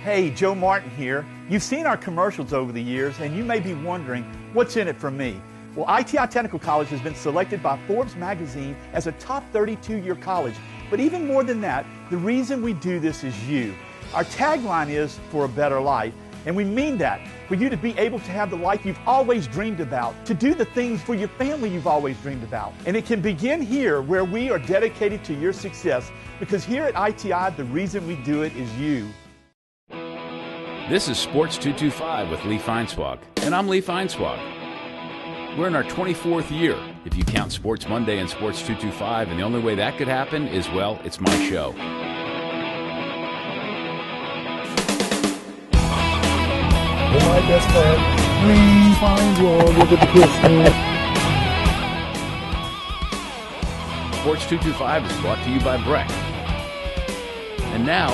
Hey, Joe Martin here. You've seen our commercials over the years, and you may be wondering, what's in it for me? Well, ITI Technical College has been selected by Forbes magazine as a top 32-year college. But even more than that, the reason we do this is you. Our tagline is, for a better life, and we mean that, for you to be able to have the life you've always dreamed about, to do the things for your family you've always dreamed about. And it can begin here, where we are dedicated to your success, because here at ITI, the reason we do it is you. This is Sports 225 with Lee Feinswag, and I'm Lee Feinswag. We're in our 24th year, if you count Sports Monday and Sports 225, and the only way that could happen is, well, it's my show. My best friend, Lee Feinswag, look at the Christmas. Sports 225 is brought to you by BREC. And now,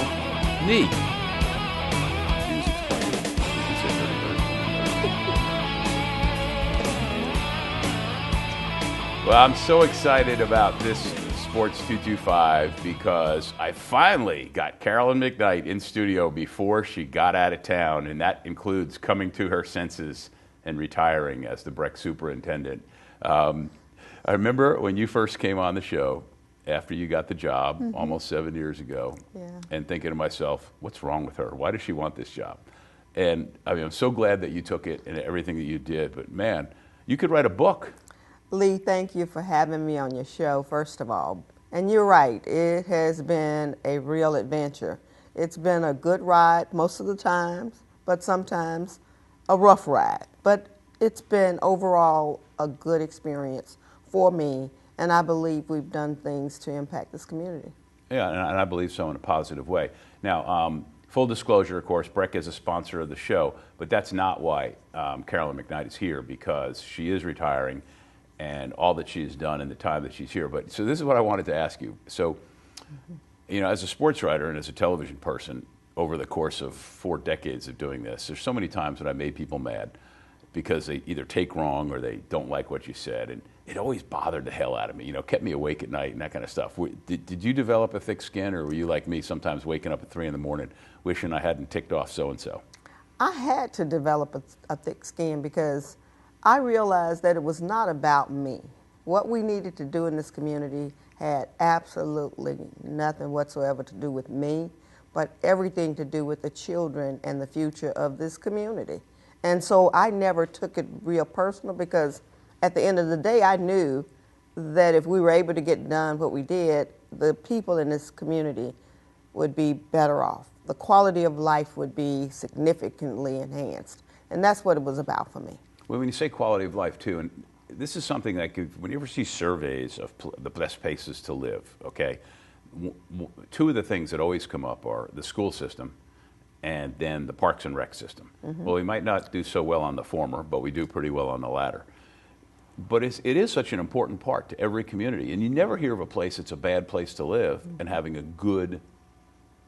me. Well, I'm so excited about this Sports 225 because I finally got Carolyn McKnight in studio before she got out of town, and that includes coming to her senses and retiring as the BREC superintendent. I remember when you first came on the show after you got the job almost 7 years ago, and thinking to myself, what's wrong with her? Why does she want this job? And I mean, I'm so glad that you took it and everything that you did, but man, you could write a book. Lee, thank you for having me on your show, first of all. And you're right, it has been a real adventure. It's been a good ride most of the times, but sometimes a rough ride. But it's been overall a good experience for me, and I believe we've done things to impact this community. Yeah, and I believe so in a positive way. Now, full disclosure, of course, BREC is a sponsor of the show, but that's not why Carolyn McKnight is here, because she is retiring and all that she's done in the time that she's here. But so this is what I wanted to ask you. So, you know, as a sports writer and as a television person, over the course of 4 decades of doing this, there's so many times when I made people mad because they either take wrong or they don't like what you said, and it always bothered the hell out of me, you know, kept me awake at night and that kind of stuff. Did you develop a thick skin, or were you like me, sometimes waking up at 3 in the morning wishing I hadn't ticked off so-and-so? I had to develop a thick skin because I realized that it was not about me. What we needed to do in this community had absolutely nothing whatsoever to do with me, but everything to do with the children and the future of this community. And so I never took it real personal, because at the end of the day, I knew that if we were able to get done what we did, the people in this community would be better off. The quality of life would be significantly enhanced. And that's what it was about for me. Well, when you say quality of life, too, and this is something that when you ever see surveys of the best places to live, okay, 2 of the things that always come up are the school system and then the parks and rec system. Well, we might not do so well on the former, but we do pretty well on the latter. But it is such an important part to every community, and you never hear of a place that's a bad place to live and having a good,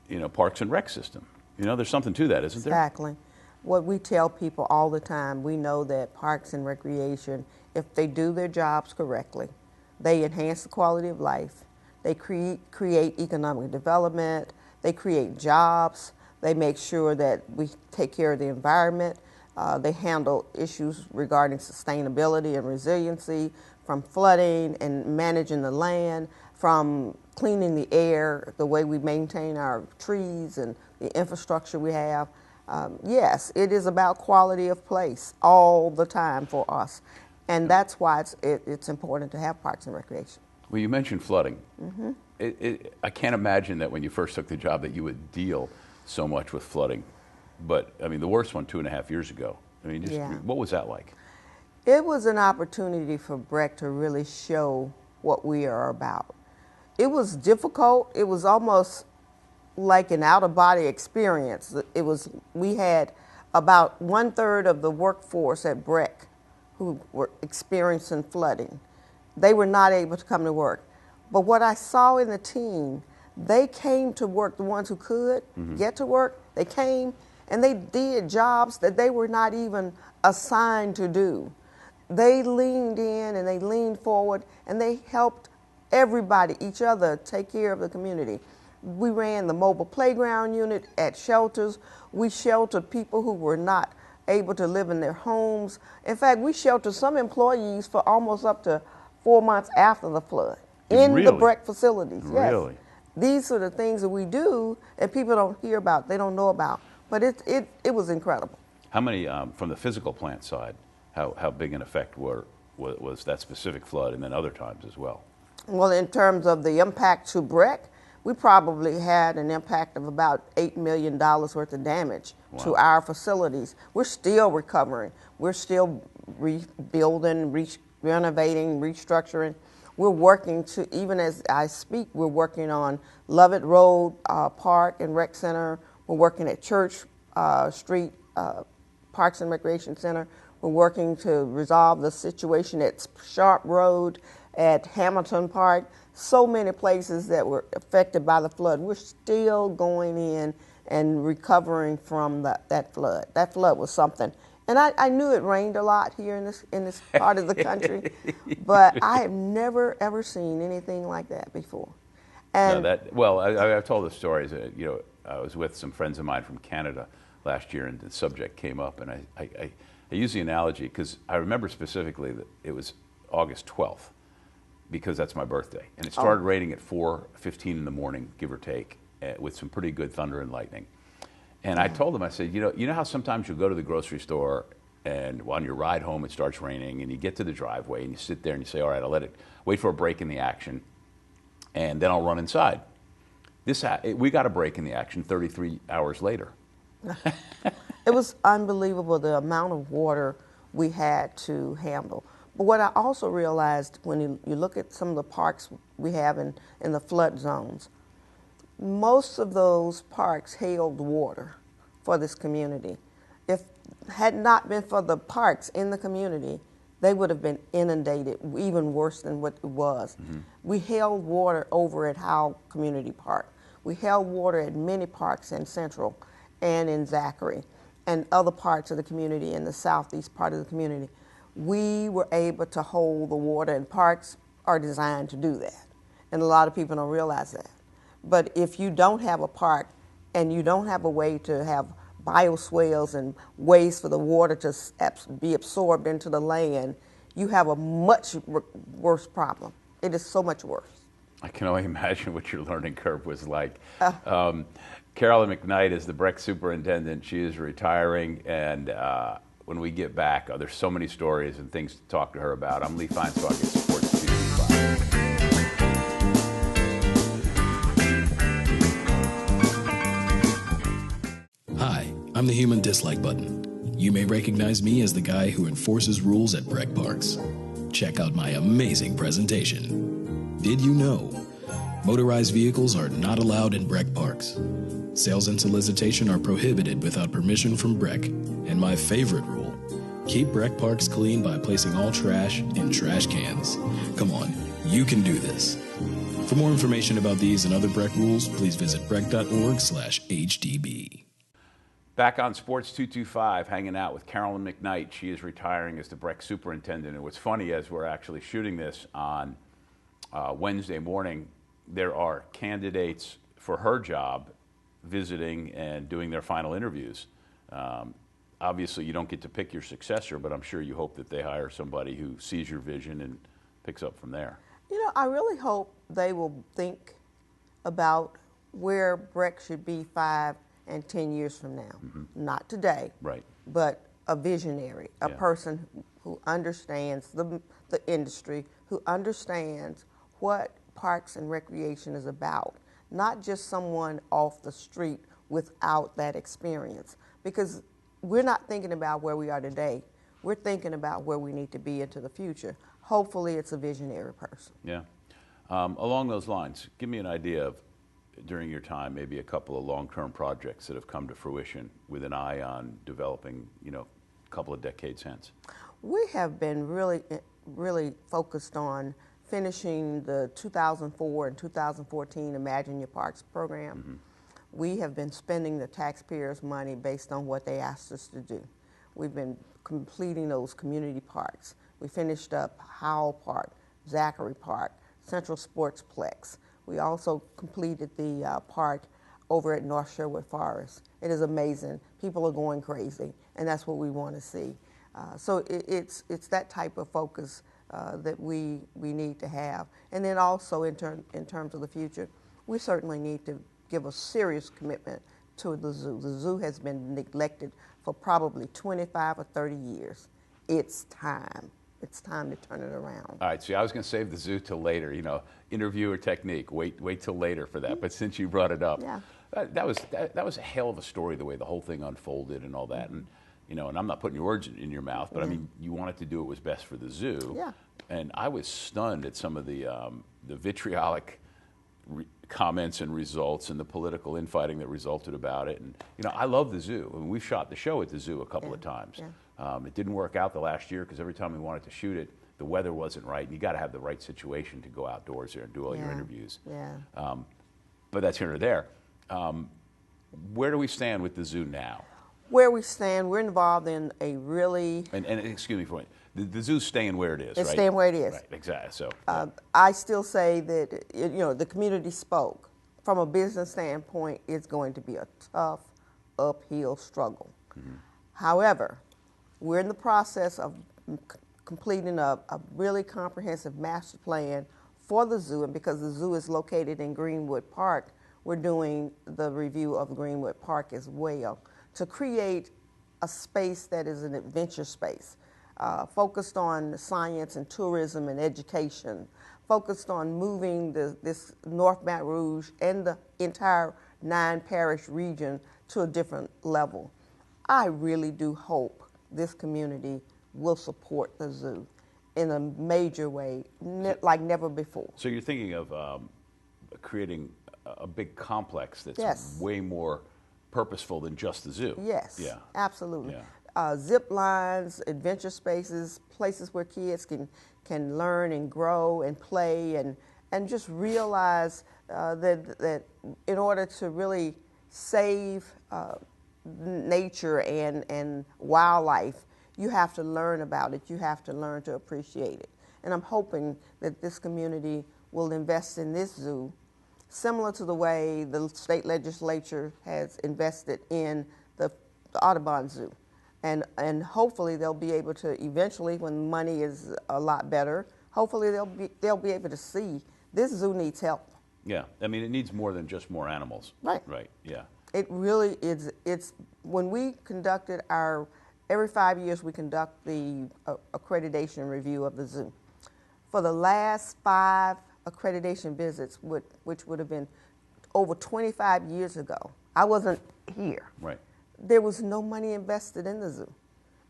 you know, parks and rec system. You know, there's something to that, isn't there? Exactly. What we tell people all the time, we know that parks and recreation, if they do their jobs correctly, they enhance the quality of life, they create economic development, they create jobs, they make sure that we take care of the environment, they handle issues regarding sustainability and resiliency, from flooding and managing the land, from cleaning the air, the way we maintain our trees and the infrastructure we have. Yes, it is about quality of place all the time for us, and that's why it's important to have parks and recreation. Well, you mentioned flooding. I can't imagine that when you first took the job that you would deal so much with flooding, but I mean, the worst one 2.5 years ago. I mean, what was that like? It was an opportunity for BREC to really show what we are about. It was difficult. It was almost like an out-of-body experience. We had about 1/3 of the workforce at BREC who were experiencing flooding. They were not able to come to work. But what I saw in the team, they came to work, the ones who could get to work, they came and they did jobs that they were not even assigned to do. They leaned in and they leaned forward and they helped everybody, each other, take care of the community. We ran the mobile playground unit at shelters. We sheltered people who were not able to live in their homes. In fact, we sheltered some employees for almost up to 4 months after the flood in the Really? BREC facilities. Yes. Really? These are the things that we do and people don't hear about, they don't know about. But it was incredible. How many, from the physical plant side, how big an effect was that specific flood and then other times as well? Well, in terms of the impact to BREC, we probably had an impact of about $8 million worth of damage to our facilities. We're still recovering. We're still rebuilding, renovating, restructuring. We're working to, even as I speak, we're working on Lovett Road Park and Rec Center. We're working at Church Street Parks and Recreation Center. We're working to resolve the situation at Sharp Road, at Hamilton Park. So many places that were affected by the flood. We're still going in and recovering from that flood. That flood was something. And I knew it rained a lot here in this part of the country, but I have never ever seen anything like that before. And No, I've told the stories. I was with some friends of mine from Canada last year, and the subject came up, and I use the analogy because I remember specifically that it was August 12th, because that's my birthday, and it started raining at 4:15 in the morning, give or take, with some pretty good thunder and lightning. And I told them, I said, you know how sometimes you go to the grocery store and on your ride home it starts raining and you get to the driveway and you sit there and you say, all right, I'll wait for a break in the action and then I'll run inside. We got a break in the action 33 hours later. It was unbelievable the amount of water we had to handle. But what I also realized when you look at some of the parks we have in the flood zones, most of those parks held water for this community. If had not been for the parks in the community, they would have been inundated even worse than what it was. Mm-hmm. We held water over at Howell Community Park. We held water at many parks in Central and in Zachary and other parts of the community in the southeast part of the community. We were able to hold the water, and parks are designed to do that. And a lot of people don't realize that. But if you don't have a park and you don't have a way to have bioswales and ways for the water to be absorbed into the land, you have a much worse problem. It is so much worse. I can only imagine what your learning curve was like. Carolyn McKnight is the BREC superintendent. She is retiring, and when we get back, there's so many stories and things to talk to her about. I'm Lee Feinswag at Sports 225. Hi, I'm the human dislike button. You may recognize me as the guy who enforces rules at BREC parks. Check out my amazing presentation. Did you know? Motorized vehicles are not allowed in BREC parks. Sales and solicitation are prohibited without permission from BREC. And my favorite rule, keep BREC parks clean by placing all trash in trash cans. Come on, you can do this. For more information about these and other BREC rules, please visit brec.org/HDB. Back on Sports 225, hanging out with Carolyn McKnight. She is retiring as the BREC superintendent. And what's funny, as we're actually shooting this on Wednesday morning, there are candidates for her job visiting and doing their final interviews. Obviously, you don't get to pick your successor, but I'm sure you hope that they hire somebody who sees your vision and picks up from there. You know, I really hope they will think about where BREC should be 5 and 10 years from now. Mm-hmm. Not today, right, but a visionary, a person who understands the industry, who understands what parks and recreation is about, not just someone off the street without that experience. Because we're not thinking about where we are today. We're thinking about where we need to be into the future. Hopefully it's a visionary person. Yeah. Along those lines, give me an idea of, during your time, maybe a couple of long-term projects that have come to fruition with an eye on developing, a couple of decades hence. We have been really focused on finishing the 2004 and 2014 Imagine Your Parks program. Mm-hmm. We have been spending the taxpayers' money based on what they asked us to do. We've been completing those community parks. We finished up Howell Park, Zachary Park, Central Sportsplex. We also completed the park over at North Sherwood Forest. It is amazing. People are going crazy, and that's what we want to see. So it's that type of focus that we need to have. And then also in terms of the future, we certainly need to give a serious commitment to the zoo. The zoo has been neglected for probably 25 or 30 years. It's time. It's time to turn it around. All right, see, I was going to save the zoo till later, interviewer technique, wait till later for that. But since you brought it up, Yeah. that was a hell of a story, the way the whole thing unfolded and all that. And, and I'm not putting your words in your mouth, but I mean, you wanted to do what was best for the zoo. Yeah. And I was stunned at some of the vitriolic comments and results and the political infighting that resulted about it. And, I love the zoo. I mean, we shot the show at the zoo a couple of times. Yeah. It didn't work out the last year because every time we wanted to shoot it, the weather wasn't right. And you got to have the right situation to go outdoors there and do all your interviews. Yeah. But that's here or there. Where do we stand with the zoo now? Where we stand, we're involved in a really... And excuse me for a minute, the zoo's staying where it is, right? It's staying where it is. Right, exactly. So, I still say that, the community spoke. From a business standpoint, it's going to be a tough, uphill struggle. Mm-hmm. However, we're in the process of completing a really comprehensive master plan for the zoo, and because the zoo is located in Greenwood Park, we're doing the review of Greenwood Park as well to create a space that is an adventure space, focused on science and tourism and education, focused on moving this North Baton Rouge and the entire 9-parish region to a different level. I really do hope this community will support the zoo in a major way, like never before. So you're thinking of creating a big complex that's Yes. way more purposeful than just the zoo. Yes, Yeah. absolutely. Yeah. Zip lines, adventure spaces, places where kids can learn and grow and play and just realize that in order to really save nature and wildlife, you have to learn about it. You have to learn to appreciate it. And I'm hoping that this community will invest in this zoo similar to the way the state legislature has invested in the Audubon Zoo. And hopefully they'll be able to eventually, when money is a lot better, hopefully they'll be able to see this zoo needs help. Yeah, I mean, it needs more than just more animals. Right. Right, yeah. It really is. It's when we conducted every 5 years we conduct the accreditation review of the zoo. For the last 5 accreditation visits, which would have been over 25 years ago, I wasn't here. Right. There was no money invested in the zoo.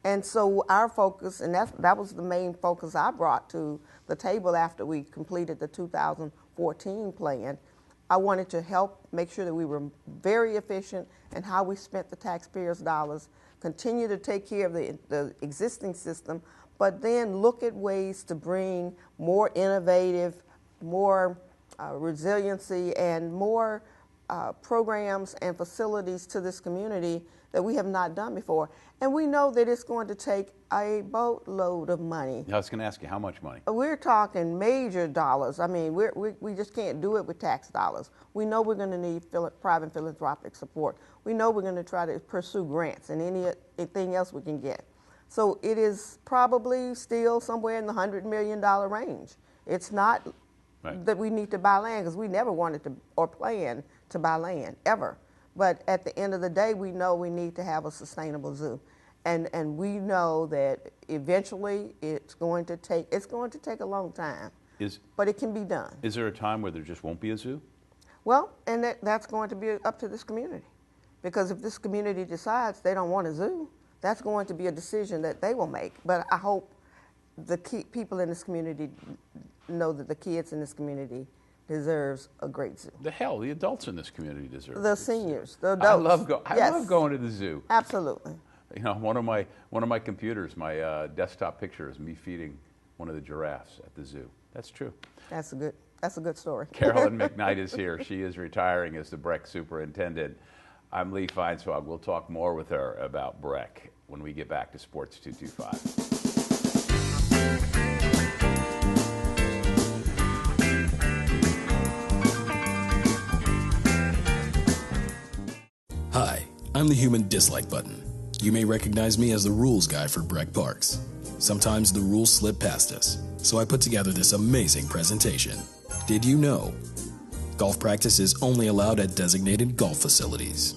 And so our focus, and that was the main focus I brought to the table after we completed the 2014 plan. I wanted to help make sure that we were very efficient in how we spent the taxpayers' dollars, continue to take care of the existing system, but then look at ways to bring more innovative, more resiliency, and more programs and facilities to this community that we have not done before. And we know that it's going to take a boatload of money. I was going to ask you, how much money? We're talking major dollars. I mean, we just can't do it with tax dollars. We know we're going to need private philanthropic support. We know we're going to try to pursue grants and anything else we can get. So it is probably still somewhere in the $100 million range. It's not that we need to buy land, because we never wanted to or plan to buy land, ever. But at the end of the day, we know we need to have a sustainable zoo. And we know that eventually it's going to take a long time, but it can be done. Is there a time where there just won't be a zoo? Well, and that's going to be up to this community. Because if this community decides they don't want a zoo, that's going to be a decision that they will make. But I hope the people in this community know that the kids in this community deserves a great zoo. The adults in this community deserve the seniors, the adults. I love going to the zoo. Absolutely. You know, one of my computers, my desktop picture is me feeding one of the giraffes at the zoo. That's true. That's a good story. Carolyn McKnight is here. She is retiring as the BREC superintendent. I'm Lee Feinswag. We'll talk more with her about BREC when we get back to Sports 225. I'm the human dislike button. You may recognize me as the rules guy for BREC Parks. Sometimes the rules slip past us, so I put together this amazing presentation. Did you know? Golf practice is only allowed at designated golf facilities.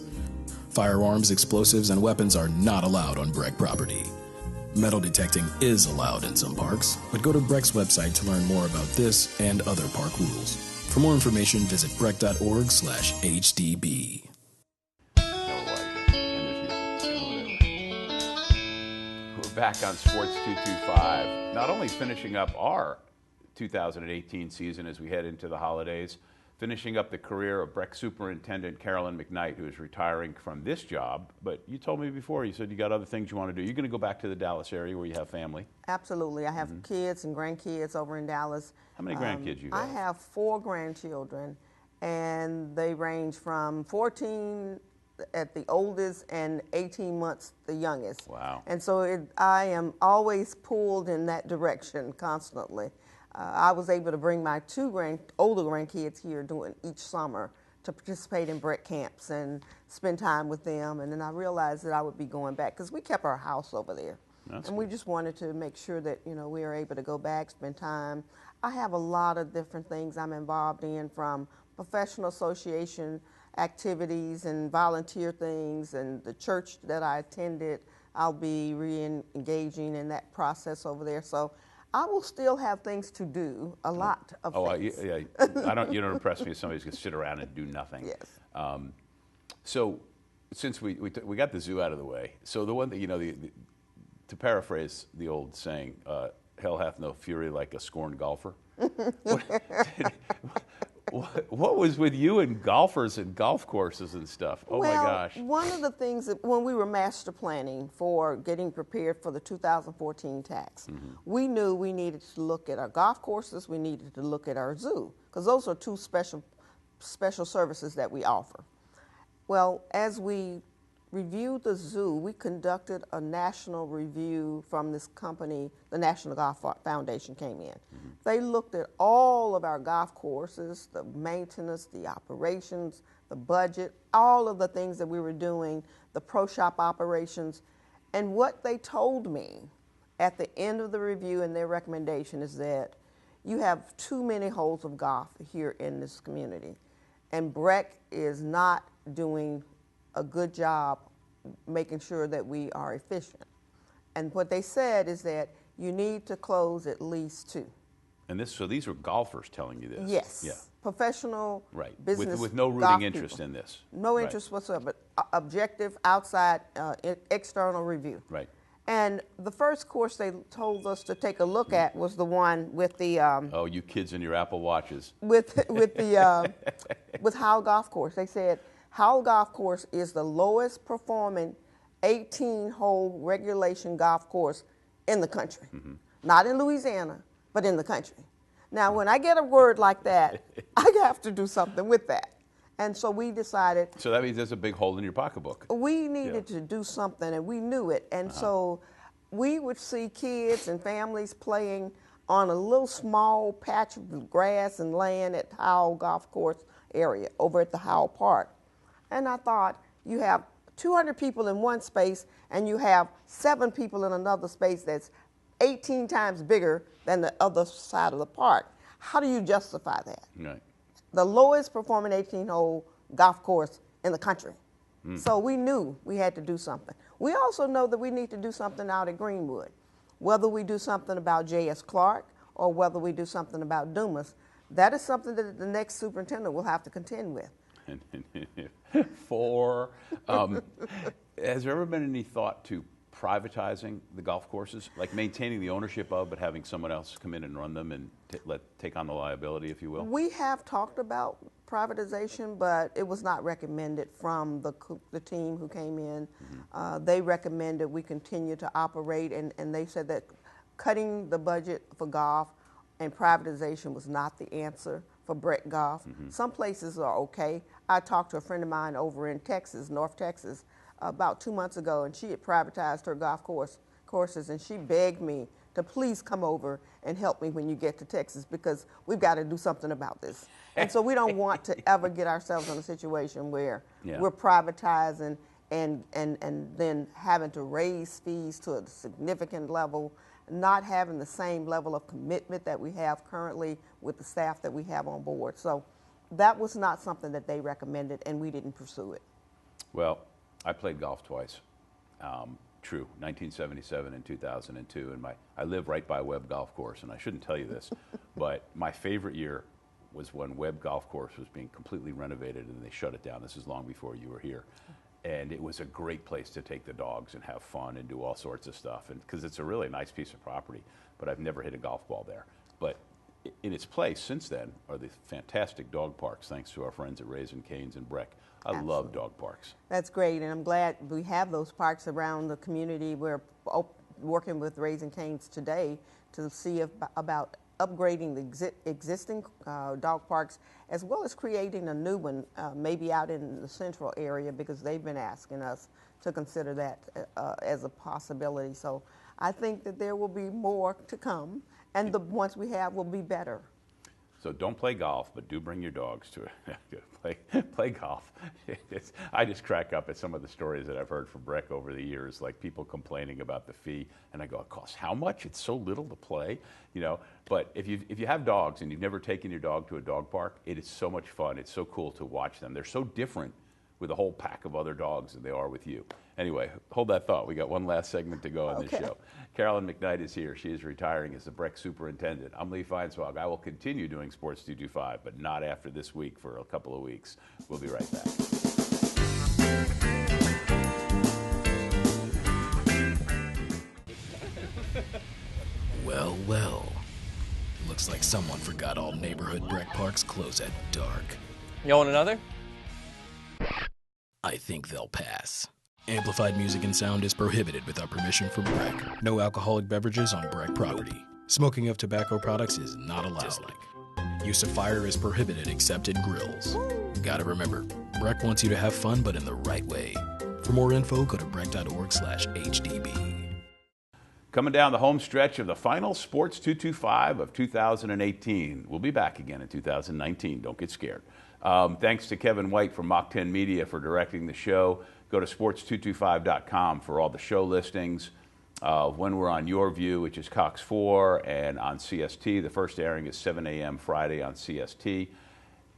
Firearms, explosives, and weapons are not allowed on BREC property. Metal detecting is allowed in some parks, but go to BREC's website to learn more about this and other park rules. For more information, visit brec.org/HDB. We're back on Sports 225, not only finishing up our 2018 season as we head into the holidays, finishing up the career of BREC Superintendent Carolyn McKnight, who is retiring from this job. But you told me before, you said you got other things you want to do. You're going to go back to the Dallas area where you have family. Absolutely. I have kids and grandkids over in Dallas. How many grandkids you have? I have 4 grandchildren, and they range from 14 at the oldest and 18 months the youngest. Wow. And so I am always pulled in that direction constantly. I was able to bring my 2 older grandkids here during each summer to participate in BREC camps and spend time with them. And then I realized that I would be going back because we kept our house over there. And we just wanted to make sure that, we are able to go back, spend time. I have a lot of different things I'm involved in, from professional association activities and volunteer things, and the church that I attended, I'll be re-engaging in that process over there. So I will still have things to do, a lot of things. You don't impress me as somebody who's going to sit around and do nothing. Yes. So since we got the zoo out of the way, so the one that, to paraphrase the old saying, hell hath no fury like a scorned golfer. What was with you and golfers and golf courses and stuff? Oh, my gosh. One of the things that when we were master planning for getting prepared for the 2014 tax, we knew we needed to look at our golf courses, we needed to look at our zoo, because those are 2 special services that we offer. Well, as we reviewed the zoo, we conducted a national review from this company. The National Golf Foundation came in. They looked at all of our golf courses, the maintenance, the operations, the budget, all of the things that we were doing, the pro shop operations. And what they told me at the end of the review and their recommendation is that you have too many holes of golf here in this community. And BREC is not doing a good job making sure that we are efficient. And what they said is that you need to close at least 2. And so these were golfers telling you this? Yes. Yeah. Professional business. With no rooting interest in this. No interest whatsoever, but objective, outside, external review. Right. And the first course they told us to take a look at was the one with the oh, you kids and your Apple Watches. With Howell Golf Course. They said Howell Golf Course is the lowest performing 18-hole regulation golf course in the country. Not in Louisiana, but in the country. Now, when I get a word like that, I have to do something with that. And so we decided. So that means there's a big hole in your pocketbook. We needed to do something, and we knew it. And so we would see kids and families playing on a little small patch of grass and land at Howell Golf Course area over at the Howell Park. And I thought, you have 200 people in one space, and you have 7 people in another space that's 18 times bigger than the other side of the park. How do you justify that? Right. The lowest performing 18-hole golf course in the country. So we knew we had to do something. We also know that we need to do something out at Greenwood. Whether we do something about J.S. Clark or whether we do something about Dumas, that is something that the next superintendent will have to contend with. Has there ever been any thought to privatizing the golf courses, like maintaining the ownership of, but having someone else come in and run them and take on the liability, if you will? We have talked about privatization, but it was not recommended from the team who came in. They recommended we continue to operate, and they said that cutting the budget for golf and privatization was not the answer for BREC Golf. Some places are okay. I talked to a friend of mine over in Texas, North Texas, about 2 months ago, and she had privatized her golf courses, and she begged me to please come over and help me when you get to Texas, because we've got to do something about this. And so we don't want to ever get ourselves in a situation where we're privatizing and then having to raise fees to a significant level, not having the same level of commitment that we have currently with the staff that we have on board. So that was not something that they recommended, and we didn't pursue it. Well, I played golf twice. True, 1977 and 2002, and I live right by Webb Golf Course, and I shouldn't tell you this, but my favorite year was when Webb Golf Course was being completely renovated and they shut it down. This is long before you were here. And it was a great place to take the dogs and have fun and do all sorts of stuff, and because it's a really nice piece of property, but I've never hit a golf ball there. But in its place since then are the fantastic dog parks, thanks to our friends at Raising Cane's and BREC. I love dog parks. That's great, and I'm glad we have those parks around the community. We're working with Raising Cane's today to see about upgrading the existing dog parks, as well as creating a new one, maybe out in the central area, because they've been asking us to consider that as a possibility. So I think that there will be more to come, and the ones we have will be better. So don't play golf, but do bring your dogs to play golf. I just crack up at some of the stories that I've heard from BREC over the years, like people complaining about the fee, and I go, it costs how much? It's so little to play, you know. But if you have dogs and you've never taken your dog to a dog park, it is so much fun. It's so cool to watch them. They're so different with a whole pack of other dogs than they are with you. Anyway, hold that thought. We got one last segment to go on this show. Carolyn McKnight is here. She is retiring as the BREC superintendent. I'm Lee Feinswag. I will continue doing Sports 225, but not after this week for a couple of weeks. We'll be right back. Well, well. Looks like someone forgot all neighborhood BREC parks close at dark. You want another? I think they'll pass. Amplified music and sound is prohibited without permission from BREC. No alcoholic beverages on BREC property. Smoking of tobacco products is not allowed. Use of fire is prohibited except in grills. Gotta remember, BREC wants you to have fun, but in the right way. For more info, go to brec.org/HDB. Coming down the home stretch of the final Sports 225 of 2018. We'll be back again in 2019. Don't get scared. Thanks to Kevin White from Mach 10 Media for directing the show. Go to sports225.com for all the show listings. When we're on Your View, which is Cox 4, and on CST. The first airing is 7 a.m. Friday on CST.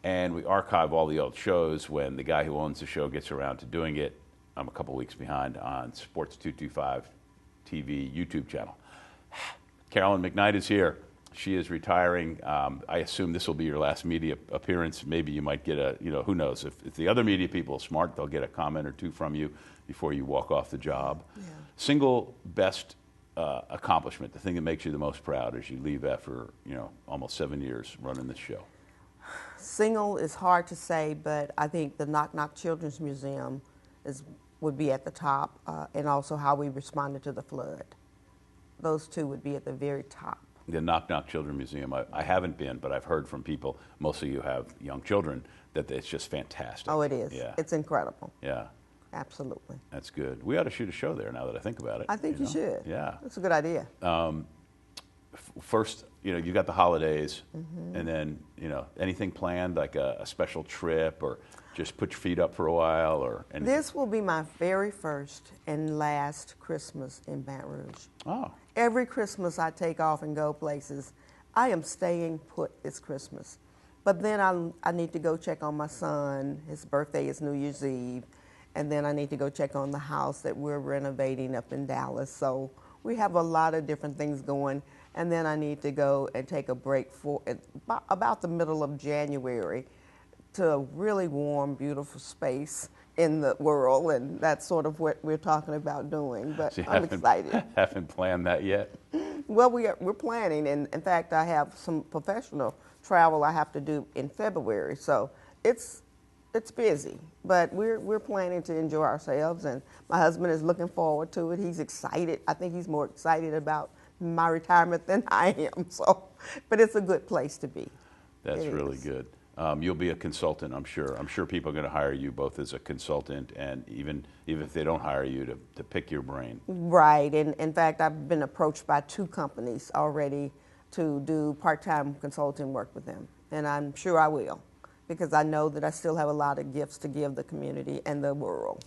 And we archive all the old shows when the guy who owns the show gets around to doing it. I'm a couple weeks behind on Sports 225 TV YouTube channel. Carolyn McKnight is here. She is retiring. I assume this will be your last media appearance. Maybe you might get a, who knows. If the other media people are smart, they'll get a comment or two from you before you walk off the job. Yeah. Single best accomplishment, the thing that makes you the most proud as you leave after, almost 7 years running this show. Single is hard to say, but I think the Knock Knock Children's Museum would be at the top, and also how we responded to the flood. Those two would be at the very top. The Knock Knock Children's Museum, I haven't been, but I've heard from people, most of you have young children, that it's just fantastic. Oh, it is. Yeah. It's incredible. Yeah. Absolutely. That's good. We ought to shoot a show there now that I think about it. I think you should. Yeah. That's a good idea. First, you got the holidays, and then, anything planned, like a special trip, or just put your feet up for a while, or anything? This will be my very first and last Christmas in Baton Rouge. Oh. Every Christmas I take off and go places. I am staying put this Christmas. But then I need to go check on my son. His birthday is New Year's Eve. And then I need to go check on the house that we're renovating up in Dallas. So we have a lot of different things going. And then I need to go and take a break for about the middle of January to a really warm, beautiful space in the world, and that's sort of what we're talking about doing. But so I'm excited. Haven't planned that yet? Well, we're planning, and in fact, I have some professional travel I have to do in February, so it's busy. But we're planning to enjoy ourselves, and my husband is looking forward to it. He's excited. I think he's more excited about my retirement than I am. So, but it's a good place to be. That's really good. You'll be a consultant, I'm sure. I'm sure people are going to hire you both as a consultant, and even if they don't hire you, to pick your brain. Right. And in fact, I've been approached by 2 companies already to do part-time consulting work with them. And I'm sure I will, because I know that I still have a lot of gifts to give the community and the world.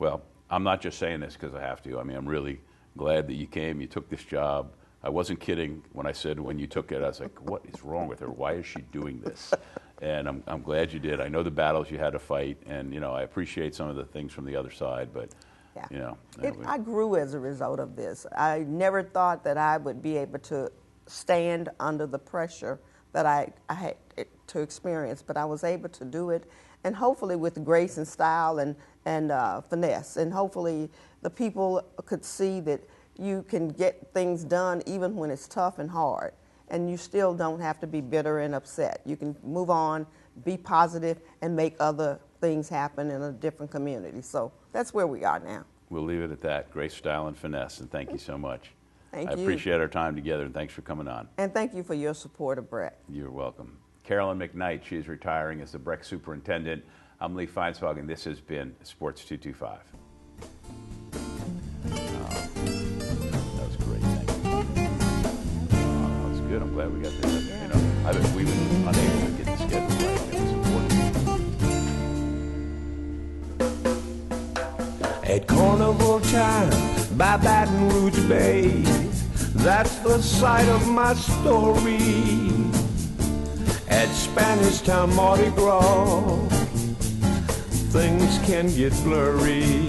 Well, I'm not just saying this because I have to. I mean, I'm really glad that you came, you took this job. I wasn't kidding when I said when you took it, I was like, what is wrong with her? Why is she doing this? And I'm glad you did. I know the battles you had to fight, and I appreciate some of the things from the other side, but yeah. I grew as a result of this. I never thought that I would be able to stand under the pressure that I had to experience, but I was able to do it, and hopefully with grace and style and finesse, and hopefully the people could see that you can get things done even when it's tough and hard, and you still don't have to be bitter and upset. You can move on, be positive, and make other things happen in a different community. So that's where we are now. We'll leave it at that. Grace, style, and finesse, and thank you so much. Thank I you. appreciate our time together, and thanks for coming on. And thank you for your support of BREC. You're welcome. Carolyn McKnight, she is retiring as the BREC superintendent. I'm Lee Feinswag, and this has been Sports 225. That was great, thank you. That was good. I'm glad we got this. We were unable to get the schedule right. It was important. At carnival time by Baton Rouge Bay, that's the site of my story. At Spanish Town Mardi Gras, things can get blurry.